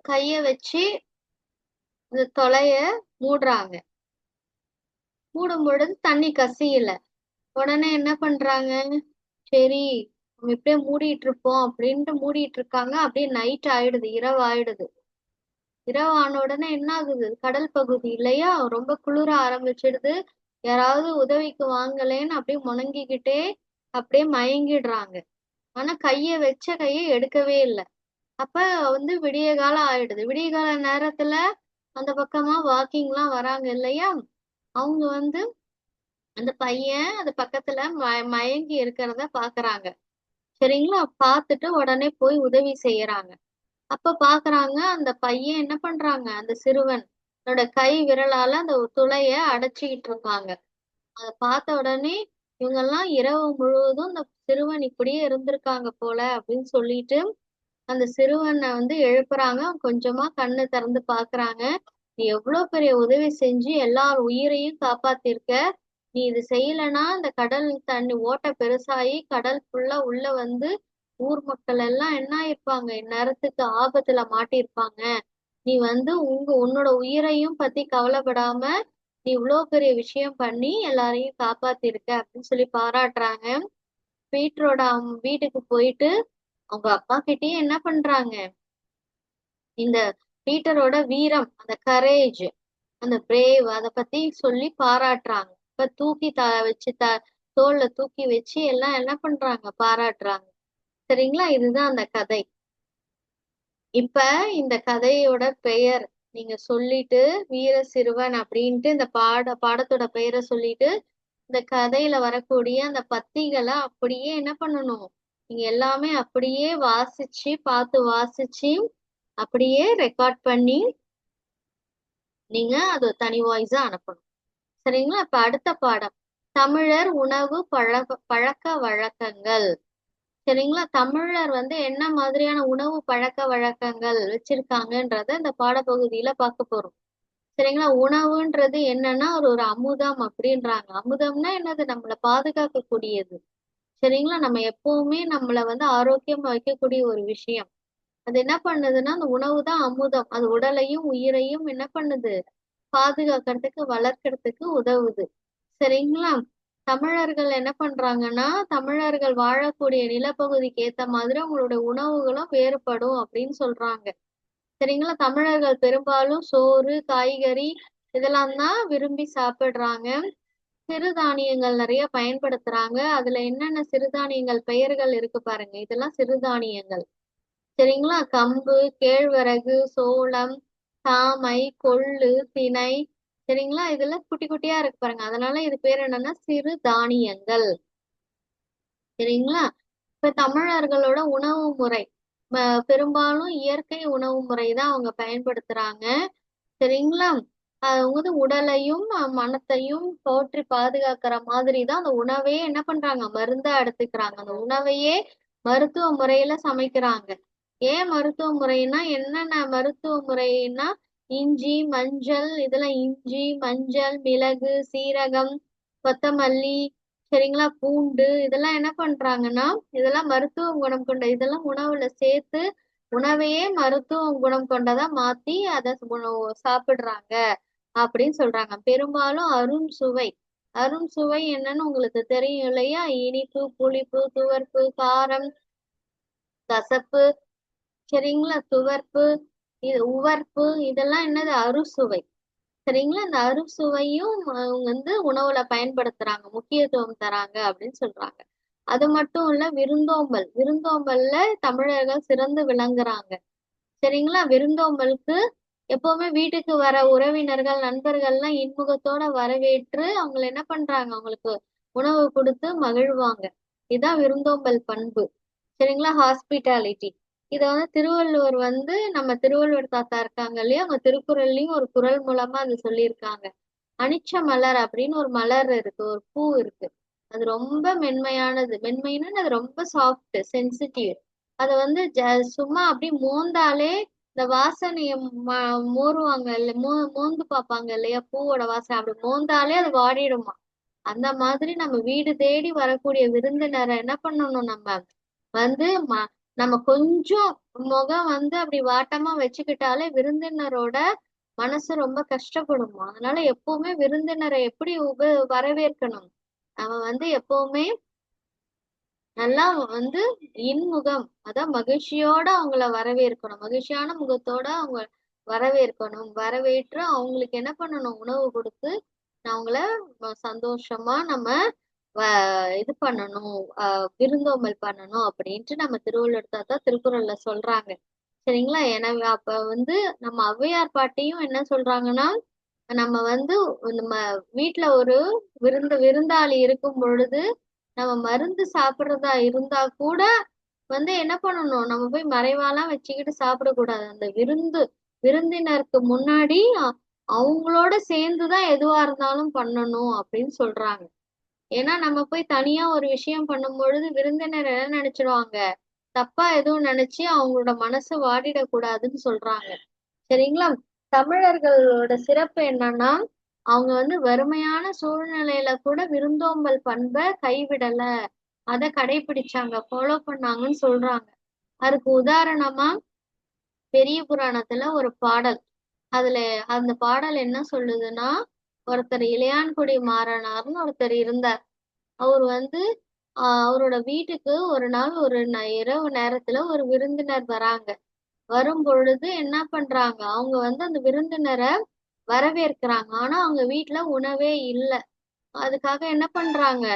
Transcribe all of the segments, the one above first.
கைய வச்சு இந்த தொலைய மூடுறாங்க. மூடும் பொழுது தண்ணி கசியல. உடனே என்ன பண்றாங்க, சரி நம்ம இப்படியே மூடிட்டு இருப்போம் அப்படின்ட்டு மூடிட்டு இருக்காங்க. அப்படியே நைட் ஆயிடுது, இரவு ஆயிடுது. இரவு ஆன உடனே என்ன ஆகுது, கடல் பகுதி இல்லையா, ரொம்ப குளிர ஆரம்பிச்சிடுது. யாராவது உதவிக்கு வாங்கலேன்னு அப்படியே முணங்கிக்கிட்டே அப்படியே மயங்கிடுறாங்க. ஆனா கைய எடுக்கவே இல்லை. அப்ப விடிய காலம் ஆயிடுது. விடிய கால நேரத்துல அந்த பக்கமா வாக்கிங்லாம் வராங்க இல்லையா, அவங்க அந்த பையன் அது பக்கத்துல மயங்கி இருக்கிறத பாக்குறாங்க. சரிங்களா, பார்த்துட்டு உடனே போய் உதவி செய்யறாங்க. அப்ப பாக்குறாங்க அந்த பையன் என்ன பண்றாங்க, அந்த சிறுவன் தன்னோட கை விரலால அந்த துளைய அடைச்சிக்கிட்டு இருக்காங்க. அதை பார்த்த உடனே இவங்க எல்லாம் இரவு முழுவதும் இந்த சிறுவன் இப்படியே இருந்திருக்காங்க போல அப்படின்னு சொல்லிட்டு அந்த சிறுவனை எழுப்புறாங்க. அவன் கொஞ்சமா கண்ணு திறந்து பாக்குறாங்க. நீ எவ்வளவு பெரிய உதவி செஞ்சு எல்லார் உயிரையும் காப்பாத்திருக்க. நீ இது செய்யலைன்னா இந்த கடல் தண்ணி ஓட்டை பெருசாகி கடல் ஃபுல்லா உள்ள ஊர் மக்கள் எல்லாம் என்ன ஆயிருப்பாங்க, இந்நேரத்துக்கு ஆபத்துல மாட்டியிருப்பாங்க. நீ உன்னோட உயிரையும் பத்தி கவலைப்படாம நீ இவ்வளவு பெரிய விஷயம் பண்ணி எல்லாரையும் காப்பாத்திருக்க அப்படின்னு சொல்லி பாராட்டுறாங்க. பீட்டரோட வீட்டுக்கு போயிட்டு அவங்க அப்பா கிட்டயே என்ன பண்றாங்க, இந்த பீட்டரோட வீரம், அந்த கரேஜ், அந்த பிரேவ் அத பத்தி சொல்லி பாராட்டுறாங்க. இப்ப தூக்கி வச்சு தோல்ல தூக்கி வச்சு எல்லாம் என்ன பண்றாங்க, பாராட்டுறாங்க. சரிங்களா, இதுதான் அந்த கதை. இப்ப இந்த கதையோட பெயர் நீங்க சொல்லிட்டு வீர சிறுவன் அப்படின்ட்டு இந்த பாடத்தோட பெயரை சொல்லிட்டு இந்த கதையில வரக்கூடிய அந்த பத்திகளை அப்படியே என்ன பண்ணணும், நீங்க எல்லாமே அப்படியே பார்த்து வாசிச்சு அப்படியே ரெக்கார்ட் பண்ணி நீங்க அது தனி வாய்ஸா அனுப்பணும். சரிங்களா, இப்ப அடுத்த பாடம் தமிழர் உணவு பழக்க வழக்கங்கள். சரிங்களா, தமிழர் என்ன மாதிரியான உணவு பழக்க வழக்கங்கள் வச்சிருக்காங்கன்றத இந்த பாடப்பகுதியில பார்க்க போறோம். சரிங்களா, உணவுன்றது என்னன்னா ஒரு அமுதம் அப்படின்றாங்க. அமுதம்னா என்னது, நம்மளை பாதுகாக்கக்கூடியது. சரிங்களா, நம்ம எப்பவுமே நம்மளை ஆரோக்கியமா வைக்கக்கூடிய ஒரு விஷயம். அது என்ன பண்ணுதுன்னா அந்த உணவு தான் அமுதம். அது உடலையும் உயிரையும் என்ன பண்ணுது, பாதுகாக்கிறதுக்கு வளர்க்கறதுக்கு உதவுது. சரிங்களா, தமிழர்கள் என்ன பண்றாங்கன்னா தமிழர்கள் வாழக்கூடிய நிலப்பகுதிக்கு ஏத்த மாதிரி அவங்களோட உணவுகளும் வேறுபடும் அப்படின்னு சொல்றாங்க. சரிங்களா, தமிழர்கள் பெரும்பாலும் சோறு காய்கறி இதெல்லாம் தான் விரும்பி சாப்பிடுறாங்க. சிறுதானியங்கள் நிறைய பயன்படுத்துறாங்க. அதுல என்னென்ன சிறுதானியங்கள் பெயர்கள் இருக்கு பாருங்க, இதெல்லாம் சிறுதானியங்கள். சரிங்களா, கம்பு, கேழ்வரகு, சோளம், சாமை, கொள்ளு, திணை. சரிங்களா, இதெல்லாம் குட்டி குட்டியா இருக்கு பாருங்க, அதனால இது பேர் என்னன்னா சிறு தானியங்கள். சரிங்களா, இப்ப தமிழர்களோட உணவு முறை பெரும்பாலும் இயற்கை உணவு முறை தான் அவங்க பயன்படுத்துறாங்க. சரிங்களா, அவங்க உடலையும் மனத்தையும் போற்றி பாதுகாக்கிற மாதிரி தான் அந்த உணவையே என்ன பண்றாங்க, மருந்தா எடுத்துக்கிறாங்க. அந்த உணவையே மருத்துவ முறையில சமைக்கிறாங்க. ஏன் மருத்துவ முறைன்னா, என்னென்ன மருத்துவ முறைன்னா, இஞ்சி மஞ்சள், இதெல்லாம் இஞ்சி மஞ்சள் மிளகு சீரகம் கொத்தமல்லி, சரிங்களா, பூண்டு, இதெல்லாம் என்ன பண்றாங்கன்னா இதெல்லாம் மருத்துவ குணம் கொண்ட, இதெல்லாம் உணவுல சேர்த்து உணவையே மருத்துவ குணம் கொண்டதா மாத்தி அதை சாப்பிடுறாங்க அப்படின்னு சொல்றாங்க. பெரும்பாலும் அரும் சுவை. அரும் சுவை என்னன்னு உங்களுக்கு தெரியும் இல்லையா, இனிப்பு புளிப்பு துவர்ப்பு காரம் கசப்பு. சரிங்களா, துவர்ப்பு உவர்ப்பு, இதெல்லாம் என்னது, அறுசுவை. சரிங்களா, இந்த அறுசுவையும் அவங்க உணவுல பயன்படுத்துறாங்க, முக்கியத்துவம் தராங்க அப்படின்னு சொல்றாங்க. அது மட்டும் இல்ல, விருந்தோம்பல்ல தமிழர்கள் சிறந்து விளங்குறாங்க. சரிங்களா, விருந்தோம்பலுக்கு எப்பவுமே வீட்டுக்கு வர உறவினர்கள் நண்பர்கள்லாம் இன்முகத்தோட வரவேற்று அவங்களை என்ன பண்றாங்க, அவங்களுக்கு உணவு கொடுத்து மகிழ்வாங்க. இதுதான் விருந்தோம்பல் பண்பு. சரிங்களா, ஹாஸ்பிட்டாலிட்டி. இத திருவள்ளுவர் நம்ம திருவள்ளுவர் தாத்தா இருக்காங்க இல்லையா, அவங்க திருக்குறள்லயும் ஒரு குறள் மூலமா அது சொல்லியிருக்காங்க. அனிச்ச மலர் அப்படின்னு ஒரு மலர் இருக்கு, ஒரு பூ இருக்கு. அது ரொம்ப மென்மையானது. மென்மைன்னா அது ரொம்ப சாஃப்ட் சென்சிட்டிவ். அதை சும்மா அப்படி மோந்தாலே இந்த வாசனைய மோருவாங்க இல்ல, மோந்து பார்ப்பாங்க இல்லையா, பூவோட வாசனை அப்படி மோந்தாலே அது வாடிடுமா. அந்த மாதிரி நம்ம வீடு தேடி வரக்கூடிய விருந்தினரை என்ன பண்ணணும், நம்ம வந்து நம்ம கொஞ்சம் முகம் வந்து அப்படி வாட்டமா வச்சுக்கிட்டாலே விருந்தினரோட மனசு ரொம்ப கஷ்டப்படுமா. அதனால எப்பவுமே விருந்தினரை எப்படி வரவேற்கணும். நம்ம வந்து எப்பவுமே நல்லா வந்து இன்முகம், அதான் மகிழ்ச்சியோட அவங்கள வரவேற்கணும். மகிழ்ச்சியான முகத்தோட அவங்க வரவேற்கணும். வரவேற்று அவங்களுக்கு என்ன பண்ணணும், உணவு கொடுத்து அவங்கள சந்தோஷமா நம்ம இது பண்ணணும், விருந்தோம்பல் பண்ணணும் அப்படின்ட்டு நம்ம திருவள்ளுவர் தாத்தா திருக்குறள்ல சொல்றாங்க. சரிங்களா. எனவே அப்ப வந்து நம்ம ஔவையார் பாட்டியும் என்ன சொல்றாங்கன்னா, நம்ம வந்து நம்ம வீட்டுல ஒரு விருந்தாளி இருக்கும் பொழுது நம்ம மருந்து சாப்பிடுறதா இருந்தா கூட வந்து என்ன பண்ணணும், நம்ம போய் மறைவாலாம் வச்சுக்கிட்டு சாப்பிடக்கூடாது. அந்த விருந்தினருக்கு முன்னாடி அவங்களோட சேர்ந்துதான் எதுவா இருந்தாலும் பண்ணணும் அப்படின்னு சொல்றாங்க. ஏன்னா நம்ம போய் தனியா ஒரு விஷயம் பண்ணும் பொழுது விருந்தினர் என்ன நினைச்சிடுவாங்க, தப்பா எதுவும் நினைச்சு அவங்களோட மனசு வாடிடக்கூடாதுன்னு சொல்றாங்க. சரிங்களா. தமிழர்களோட சிறப்பு என்னன்னா, அவங்க வந்து வறுமையான சூழ்நிலையில கூட விருந்தோம்பல் பண்பை கைவிடல, அதை கடைபிடிச்சாங்க, ஃபாலோ பண்ணாங்கன்னு சொல்றாங்க. அதுக்கு உதாரணமா பெரிய புராணத்துல ஒரு பாடல். அதுல அந்த பாடல் என்ன சொல்லுதுன்னா, ஒருத்தர் இளையான்குடி மாறனார்னு ஒருத்தர் இருந்தார். அவர் வந்து அவரோட வீட்டுக்கு ஒரு நாள் இரவு நேரத்துல ஒரு விருந்தினர் வராங்க. வரும் பொழுது என்ன பண்றாங்க, அவங்க வந்து அந்த விருந்தினரை வரவேற்கிறாங்க. ஆனா அவங்க வீட்டுல உணவே இல்லை. அதுக்காக என்ன பண்றாங்க,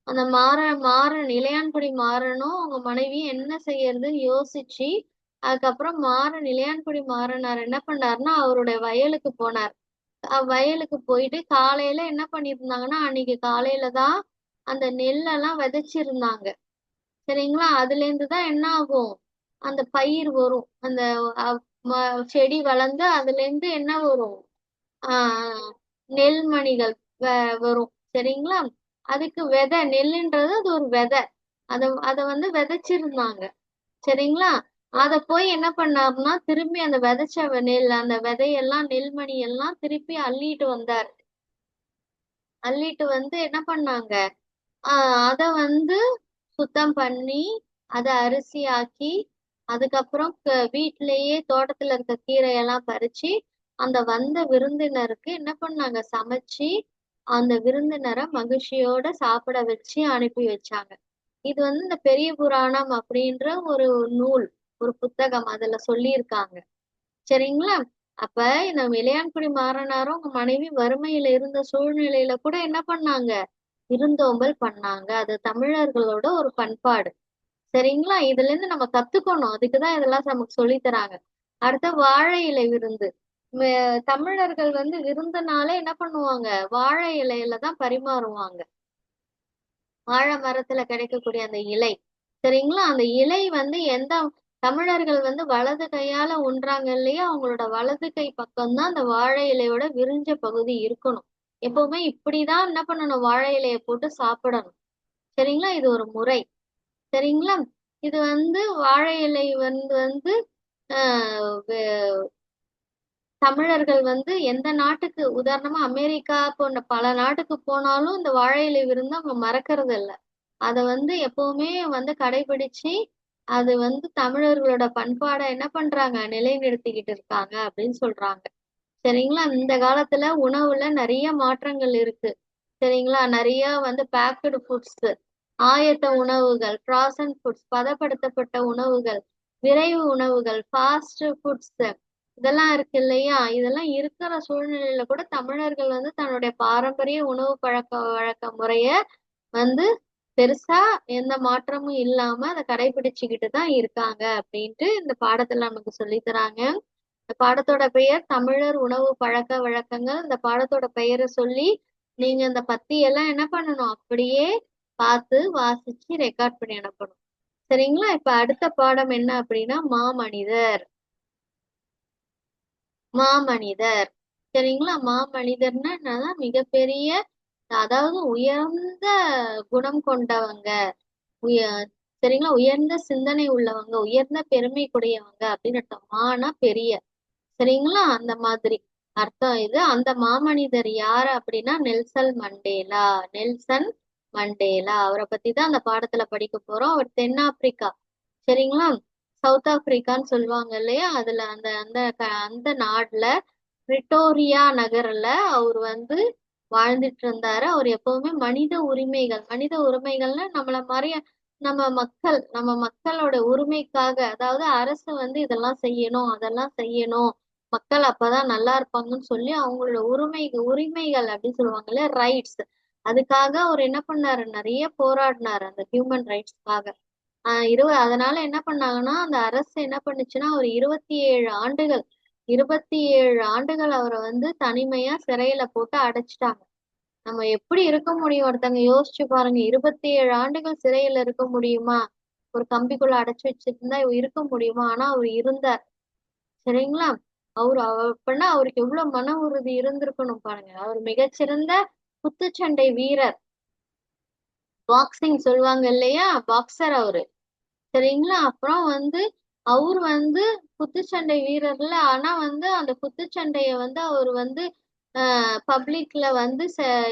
அந்த மாறன் இளையான்குடி மாறனும் அவங்க மனைவி என்ன செய்யறதுன்னு யோசிச்சு, அதுக்கப்புறம் இளையான்குடி மாறனார் என்ன பண்ணாருன்னா அவருடைய வயலுக்கு போனார். வயலுக்கு போயிட்டு காலையில என்ன பண்ணிருந்தாங்கன்னா, அன்னைக்கு காலையில தான் அந்த நெல்லெல்லாம் விதைச்சிருந்தாங்க. சரிங்களா. அதுல இருந்துதான் என்ன ஆகும், அந்த பயிர் வரும். அந்த செடி வளர்ந்து அதுல இருந்து என்ன வரும், ஆஹ் நெல்மணிகள் வரும். சரிங்களா. அதுக்கு விதை, நெல்லுன்றது அது ஒரு விதை. அத வந்து விதைச்சிருந்தாங்க. சரிங்களா. அத போய் என்ன பண்ணாருன்னா திரும்பி அந்த விதைச்ச அந்த விதையெல்லாம் நெல்மணி எல்லாம் திருப்பி அள்ளிட்டு வந்தார். அள்ளிட்டு வந்து என்ன பண்ணாங்க, அத வந்து சுத்தம் பண்ணி அதை அரிசி ஆக்கி, அதுக்கப்புறம் வீட்டிலேயே தோட்டத்துல இருக்க கீரையெல்லாம் பறிச்சு அந்த வந்த விருந்தினருக்கு என்ன பண்ணாங்க, சமைச்சு அந்த விருந்தினரை மகிழ்ச்சியோட சாப்பிட வச்சு அனுப்பி வச்சாங்க. இது வந்து இந்த பெரிய புராணம் அப்படின்ற ஒரு நூல், ஒரு புத்தகம், அதுல சொல்லியிருக்காங்க. சரிங்களா. அப்ப இந்த இளையான்குடி மாறனாரும் உங்க மனைவி வறுமையில இருந்த சூழ்நிலையில கூட என்ன பண்ணாங்க, விருந்தோம்பல் பண்ணாங்க. அது தமிழர்களோட ஒரு பண்பாடு. சரிங்களா. இதுல இருந்து நம்ம கத்துக்கணும், அதுக்குதான் இதெல்லாம் நமக்கு சொல்லி தராங்க. அடுத்த வாழை இலை விருந்து. தமிழர்கள் வந்து விருந்துனாலே என்ன பண்ணுவாங்க, வாழை இலையில தான் பரிமாறுவாங்க. வாழை மரத்துல கிடைக்கக்கூடிய அந்த இலை. சரிங்களா. அந்த இலை வந்து தமிழர்கள் வந்து வலது கையால உண்றாங்க இல்லையா, அவங்களோட வலது கை பக்கம்தான் அந்த வாழை இலையோட விரிஞ்ச பகுதி இருக்கணும். எப்பவுமே இப்படிதான் என்ன பண்ணணும், வாழை இலையை போட்டு சாப்பிடணும். சரிங்களா. இது ஒரு முறை. சரிங்களா. இது வந்து வாழை இலை வந்து வந்து தமிழர்கள் வந்து எந்த நாட்டுக்கு, உதாரணமா அமெரிக்கா போன்ற பல நாட்டுக்கு போனாலும் இந்த வாழை இலை விருந்து அவங்க மறக்கறது இல்லை. அதை வந்து எப்பவுமே வந்து கடைபிடிச்சு அது வந்து தமிழர்களோட பண்பாடை என்ன பண்றாங்க, நிலைநிறுத்திக்கிட்டு இருக்காங்க அப்படின்னு சொல்றாங்க. சரிங்களா. இந்த காலத்துல உணவுல நிறைய மாற்றங்கள் இருக்கு. சரிங்களா. நிறைய வந்து பேக்கடு ஃபுட்ஸ், ஆயத்த உணவுகள், ப்ராசன்ட் ஃபுட்ஸ், பதப்படுத்தப்பட்ட உணவுகள், விரைவு உணவுகள், ஃபாஸ்ட் ஃபுட்ஸ், இதெல்லாம் இருக்கு இல்லையா. இதெல்லாம் இருக்கிற சூழ்நிலையில கூட தமிழர்கள் வந்து தன்னுடைய பாரம்பரிய உணவு பழக்க வழக்க முறைய வந்து பெருசா எந்த மாற்றமும் இல்லாம அதை கடைபிடிச்சுக்கிட்டு தான் இருக்காங்க அப்படின்ட்டு இந்த பாடத்துல நமக்கு சொல்லி தராங்க. இந்த பாடத்தோட பெயர் தமிழர் உணவு பழக்க வழக்கங்கள். இந்த பாடத்தோட பெயரை சொல்லி நீங்க இந்த பத்தியெல்லாம் என்ன பண்ணணும், அப்படியே பார்த்து வாசிச்சு ரெக்கார்ட் பண்ணி அனுப்பணும். சரிங்களா. இப்ப அடுத்த பாடம் என்ன அப்படின்னா மாமனிதர். மாமனிதர். சரிங்களா. மாமனிதர்னா என்னன்னா மிகப்பெரிய, அதாவது உயர்ந்த குணம் கொண்டவங்க, உய சரிங்களா, உயர்ந்த சிந்தனை உள்ளவங்க, உயர்ந்த பெருமைக்குடையவங்க அப்படின்னு அர்த்தம். மானா பெரிய. சரிங்களா. அந்த மாதிரி அர்த்தம் இது. அந்த மாமனிதர் யாரு அப்படின்னா நெல்சன் மண்டேலா. நெல்சன் மண்டேலா அவரை பத்தி தான் அந்த பாடத்துல படிக்க போறோம். அவர் தென்னாப்பிரிக்கா, சரிங்களா. சவுத் ஆப்பிரிக்கான்னு சொல்லுவாங்க இல்லையா, அதுல அந்த அந்த அந்த நாட்டுல பிரிட்டோரியா நகர்ல அவர் வந்து வாழ்ந்துட்டு இருந்தாரு. அவர் எப்பவுமே மனித உரிமைகள்னா நம்மள மாதிரி நம்ம மக்களோட உரிமைக்காக, அதாவது அரசு வந்து இதெல்லாம் செய்யணும் அதெல்லாம் செய்யணும், மக்கள் அப்பதான் நல்லா இருப்பாங்கன்னு சொல்லி அவங்களோட உரிமைகள் அப்படின்னு சொல்லுவாங்கல்ல, ரைட்ஸ், அதுக்காக அவர் என்ன பண்ணாரு, நிறைய போராடினாரு அந்த ஹியூமன் ரைட்ஸ்க்காக. அதனால என்ன பண்ணாங்கன்னா, அந்த அரசு என்ன பண்ணுச்சுன்னா, ஒரு 27 ஆண்டுகள் அவரை வந்து தனிமையா சிறையில போட்டு அடைச்சிட்டாங்க. நம்ம எப்படி இருக்க முடியும், ஒருத்தங்க யோசிச்சு பாருங்க, 27 ஆண்டுகள் சிறையில இருக்க முடியுமா? ஒரு கம்பிக்குள்ள அடைச்சு வச்சிருந்தா இருக்க முடியுமா? ஆனா அவர் இருந்தார். சரிங்களா. அப்படின்னா அவருக்கு எவ்வளவு மன உறுதி இருந்திருக்கணும் பாருங்க. அவர் மிகச்சிறந்த குத்துச்சண்டை வீரர், பாக்ஸிங் சொல்லுவாங்க இல்லையா, பாக்ஸர் அவரு. சரிங்களா. அப்புறம் வந்து அவர் வந்து குத்துச்சண்டை வீரர்ல, ஆனா வந்து அந்த குத்துச்சண்டைய வந்து அவர் வந்து பப்ளிக்ல வந்து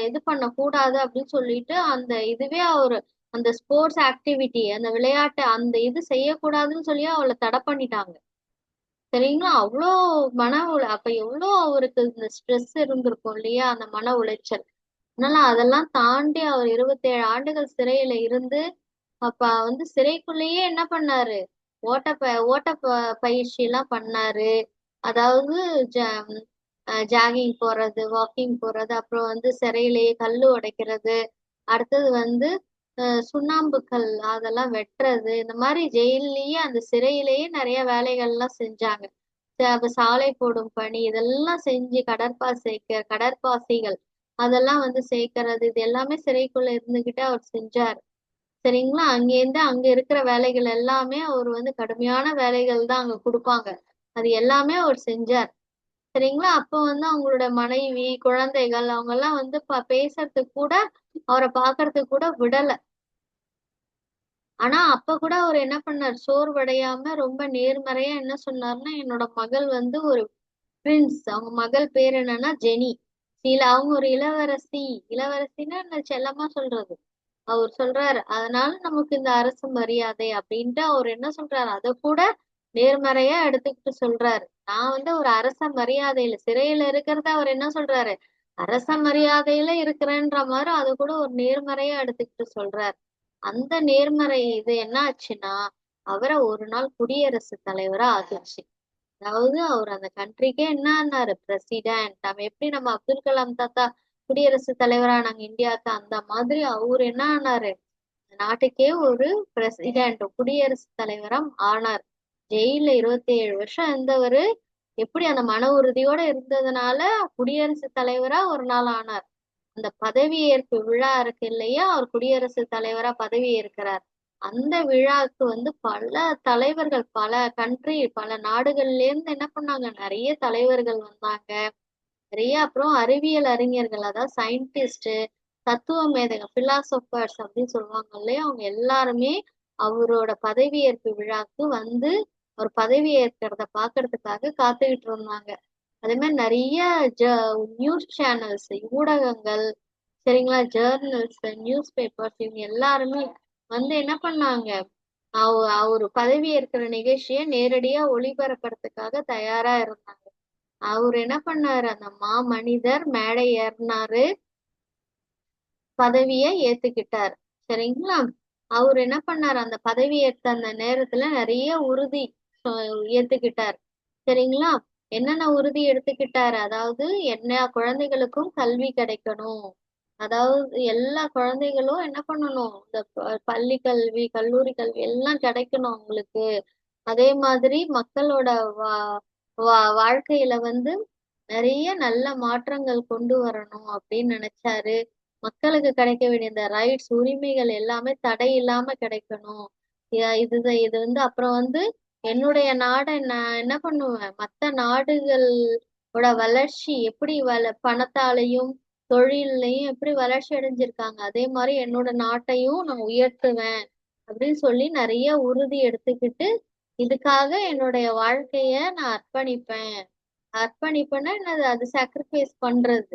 இது பண்ண கூடாது அப்படின்னு சொல்லிட்டு, அந்த இதுவே அவரு அந்த ஸ்போர்ட்ஸ் ஆக்டிவிட்டி, அந்த விளையாட்டு அந்த இது செய்யக்கூடாதுன்னு சொல்லி அவளை தடை பண்ணிட்டாங்க. சரிங்களா. அவ்வளோ அப்ப எவ்வளோ அவருக்கு இந்த ஸ்ட்ரெஸ் இருந்திருக்கும் இல்லையா, அந்த மன உளைச்சல். அதனால அதெல்லாம் தாண்டி அவர் 27 ஆண்டுகள் சிறையில இருந்து, அப்ப வந்து சிறைக்குள்ளேயே என்ன பண்ணாரு, பயிற்சி எல்லாம் பண்ணாரு. அதாவது ஜாகிங் போறது, வாக்கிங் போறது, அப்புறம் வந்து சிறையிலேயே கல்லு உடைக்கிறது, அடுத்தது வந்து சுண்ணாம்பு கல் அதெல்லாம் வெட்டுறது, இந்த மாதிரி ஜெயிலேயே அந்த சிறையிலேயே நிறைய வேலைகள்லாம் செஞ்சாங்க. அப்ப சாலை போடும் பணி இதெல்லாம் செஞ்சு கடற்பாசிகள் அதெல்லாம் வந்து சேர்க்கறது, இது எல்லாமே சிறைக்குள்ள இருந்துகிட்டு அவர் செஞ்சார். சரிங்களா. அங்கேருந்து அங்க இருக்கிற வேலைகள் எல்லாமே அவர் வந்து கடுமையான வேலைகள் தான் அங்க கொடுப்பாங்க, அது எல்லாமே அவர் செஞ்சார். சரிங்களா. அப்போ வந்து அவங்களோட மனைவி குழந்தைகள் அவங்க எல்லாம் வந்து பேசுறதுக்கு கூட, அவரை பாக்குறதுக்கு கூட விடல. ஆனா அப்ப கூட அவர் என்ன பண்ணார், சோர்வடையாம ரொம்ப நேர்மறையா என்ன சொன்னார்னா, என்னோட மகள் வந்து ஒரு பிரின்ஸ், அவங்க மகள் பேர் என்னன்னா ஜெனி. அவங்க ஒரு இளவரசி. இளவரசின்னா என்ன செல்லமா சொல்றது. அவர் சொல்றாரு, அதனால நமக்கு இந்த அரசு மரியாதை அப்படின்ட்டு அவர் என்ன சொல்றாரு, அதை கூட நேர்மறையா எடுத்துக்கிட்டு சொல்றாரு. நான் வந்து ஒரு அரச மரியாதையில சிறையில இருக்கிறத அவர் என்ன சொல்றாரு, அரச மரியாதையில இருக்கிறேன்ற மாதிரி அதை கூட ஒரு நேர்மறையா எடுத்துக்கிட்டு சொல்றாரு. அந்த நேர்மறை இது என்ன ஆச்சுன்னா, அவரை ஒரு நாள் குடியரசுத் தலைவரா ஆகிடுச்சு. அதாவது அவர் அந்த கண்ட்ரிக்கே என்ன ஆனாரு, பிரசிடென்ட். நம்ம அப்துல் கலாம் தாத்தா குடியரசுத் தலைவரானாங்க இந்தியாவுக்கு, அந்த மாதிரி அவர் என்ன ஆனாரு, நாட்டுக்கே ஒரு பிரசிடென்ட், குடியரசுத் தலைவரா ஆனார். ஜெயில 27 வருஷம் இருந்தவரு எப்படி அந்த மன உறுதியோட இருந்ததுனால குடியரசுத் தலைவரா ஒரு நாள் ஆனார். அந்த பதவியேற்பு விழா இருக்கு இல்லையா, அவர் குடியரசுத் தலைவரா பதவி ஏற்கிறார். அந்த விழாவுக்கு வந்து பல தலைவர்கள், பல நாடுகள்ல இருந்து என்ன பண்ணாங்க, நிறைய தலைவர்கள் வந்தாங்க. நிறைய அப்புறம் அறிவியல் அறிஞர்கள், அதாவது சயின்டிஸ்ட், தத்துவ மேதைகள், பிலாசபர்ஸ் அப்படின்னு சொல்லுவாங்க இல்லையா, அவங்க எல்லாருமே அவரோட பதவியேற்பு விழாக்கு வந்து அவர் பதவி ஏற்கிறத பாக்குறதுக்காக காத்துக்கிட்டு இருந்தாங்க. அதே மாதிரி நிறைய நியூஸ் சேனல்ஸ், ஊடகங்கள், சரிங்களா, ஜேர்னல்ஸ், நியூஸ் பேப்பர்ஸ், இவங்க எல்லாருமே வந்து என்ன பண்ணாங்க, அவரு பதவி ஏற்கிற நிகழ்ச்சியை நேரடியா ஒளிபரப்புறதுக்காக தயாரா இருந்தாங்க. அவர் என்ன பண்ணாரு, அந்த மனிதர் மேடை ஏறினாரு, பதவியை ஏத்துக்கிட்டார். சரிங்களா. அவர் என்ன பண்ணாரு, அந்த பதவி ஏற்ற அந்த நேரத்துல நிறைய உறுதி ஏத்துக்கிட்டார். சரிங்களா. என்னென்ன உறுதி எடுத்துக்கிட்டாரு, அதாவது எல்லா குழந்தைகளுக்கும் கல்வி கிடைக்கணும், அதாவது எல்லா குழந்தைகளும் என்ன பண்ணணும், இந்த பள்ளி கல்வி கல்லூரி கல்வி எல்லாம் கிடைக்கணும் அவங்களுக்கு. அதே மாதிரி மக்களோட வா வாழ்க்கையில வந்து நிறைய நல்ல மாற்றங்கள் கொண்டு வரணும் அப்படின்னு நினைச்சாரு. மக்களுக்கு கிடைக்க வேண்டிய இந்த ரைட்ஸ், உரிமைகள் எல்லாமே தடை இல்லாம கிடைக்கணும். இது வந்து அப்புறம் வந்து என்னுடைய நாடை நான் என்ன பண்ணுவேன், மத்த நாடுகளோட வளர்ச்சி எப்படி பணத்தாலையும் தொழிலையும் எப்படி வளர்ச்சி அடைஞ்சிருக்காங்க, அதே மாதிரி என்னோட நாட்டையும் நான் உயர்த்துவேன் அப்படின்னு சொல்லி நிறைய உறுதி எடுத்துக்கிட்டு, இதுக்காக என்னுடைய வாழ்க்கைய நான் அர்ப்பணிப்பேன். அர்ப்பணிப்புன்னா என்னது, அது சாக்ரிஃபைஸ் பண்றது.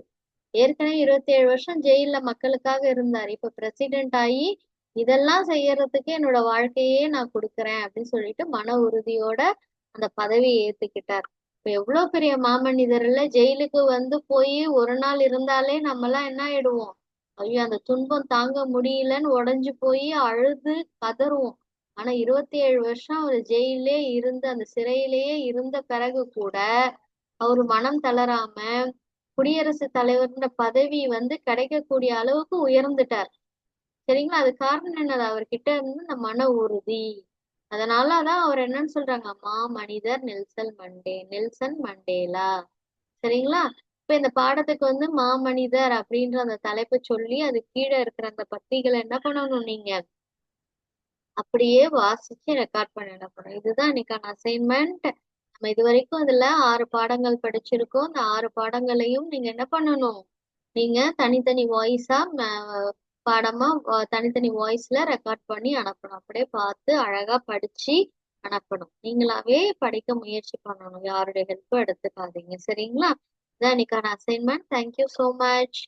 ஏற்கனவே 27 வருஷம் ஜெயில மக்களுக்காக இருந்தார், இப்ப பிரசிடென்ட் ஆகி இதெல்லாம் செய்யறதுக்கு என்னோட வாழ்க்கையே நான் கொடுக்குறேன் அப்படின்னு சொல்லிட்டு மன உறுதியோட அந்த பதவியை ஏத்துக்கிட்டார். இப்ப எவ்வளவு பெரிய மாமனிதர் இல்ல. ஜெயிலுக்கு வந்து போய் ஒரு நாள் இருந்தாலே நம்ம எல்லாம் என்ன ஆயிடுவோம், ஐயோ அந்த துன்பம் தாங்க முடியலன்னு உடைஞ்சு போய் அழுது கதறுவோம். ஆனா 27 வருஷம் அவர் ஜெயிலே இருந்து அந்த சிறையிலேயே இருந்த பிறகு கூட அவரு மனம் தளராம குடியரசுத் தலைவர்ன்ற பதவி வந்து கிடைக்கக்கூடிய அளவுக்கு உயர்ந்துட்டார். சரிங்களா? அது காரணம் என்னது? அவர்கிட்ட இருந்து இந்த மன உறுதி. அதனாலதான் அவர் என்னன்னு சொல்றாங்க, மனிதர் நெல்சன் மண்டேலா. சரிங்களா? இப்ப இந்த பாடத்துக்கு வந்து மாமனிதர் அப்படின்ற அந்த தலைப்பை சொல்லி அது கீழே இருக்கிற அந்த பத்திகளை என்ன பண்ணணும் நீங்க அப்படியே வாசிச்சு ரெக்கார்ட் பண்ண என்ன பண்ணணும். இதுதான் இன்னைக்கான அசைன்மெண்ட். நம்ம இது வரைக்கும் இதுல 6 பாடங்கள் படிச்சிருக்கோம். இந்த 6 பாடங்களையும் நீங்க என்ன பண்ணணும், நீங்க தனித்தனி வாய்ஸா பாடமா தனித்தனி வாய்ஸ்ல ரெக்கார்ட் பண்ணி அனுப்பணும். அப்படியே பார்த்து அழகா படிச்சு அனுப்பணும். நீங்களாவே படிக்க முயற்சி பண்ணணும். யாருடைய ஹெல்ப்பும் எடுத்துக்காதீங்க. சரிங்களா? இதான் இன்னைக்கான அசைன்மெண்ட். Thank you so much.